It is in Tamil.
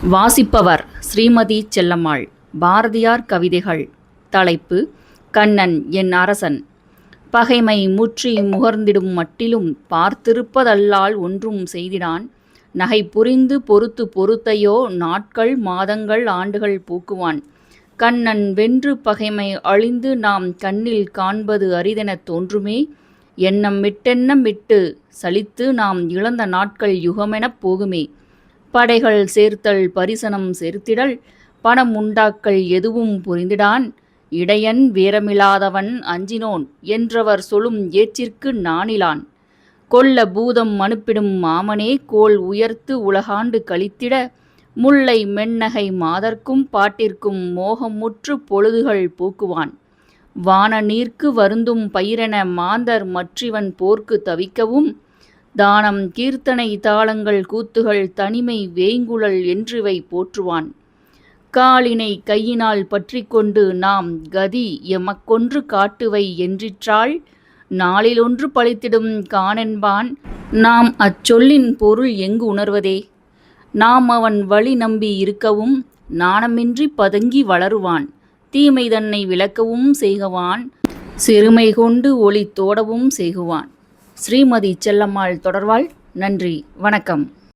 வாசிப்பவர் ஸ்ரீமதி செல்லம்மாள். பாரதியார் கவிதைகள். தலைப்பு: கண்ணன் என் அரசன். பகைமை முற்றி முகர்ந்திடும் மட்டிலும் பார்த்திருப்பதல்லால் ஒன்றும் செய்திடான். நகை புரிந்து பொறுத்து பொறுத்தையோ நாட்கள் மாதங்கள் ஆண்டுகள் போக்குவான். கண்ணன் வென்று பகைமை அழிந்து நாம் கண்ணில் காண்பது அரிதெனத் தோன்றுமே. எண்ணம் விட்டெண்ணம் விட்டு சலித்து நாம் இழந்த நாட்கள் யுகமெனப் போகுமே. படைகள் சேர்த்தல் பரிசனம் சேர்த்திடல் பணம் உண்டாக்கல் எதுவும் புரிந்திடான். இடையன் வீரமிலாதவன் அஞ்சினோன் என்றவர் சொலும் ஏற்றிற்கு நாணிலான். கொல்ல பூதம் அனுப்பிடும் மாமனே கோல் உயர்த்து உலகாண்டு கழித்திட. முல்லை மென்னகை மாதர்க்கும் பாட்டிற்கும் மோகமுற்று பொழுதுகள் போக்குவான். வான நீர்க்கு வருந்தும் பயிரென மாந்தர் மற்றிவன் போர்க்கு தவிக்கவும். தானம் கீர்த்தனை தாளங்கள் கூத்துகள் தனிமை வேங்குழல் என்றிவை போற்றுவான். காலினை கையினால் பற்றி கொண்டு நாம் கதி எமக்கொன்று காட்டுவை என்றிற்றால் நாளிலொன்று பழித்திடும் காணென்பான். நாம் அச்சொல்லின் பொருள் எங்கு உணர்வதே. நாம் அவன் வழி நம்பி இருக்கவும் நாணமின்றி பதுங்கி வளருவான். தீமை தன்னை விளக்கவும் செய்குவான். சிறுமை கொண்டு ஒளி தோடவும் செய்குவான். ஸ்ரீமதி செல்லம்மாள் தொடர்வாள். நன்றி, வணக்கம்.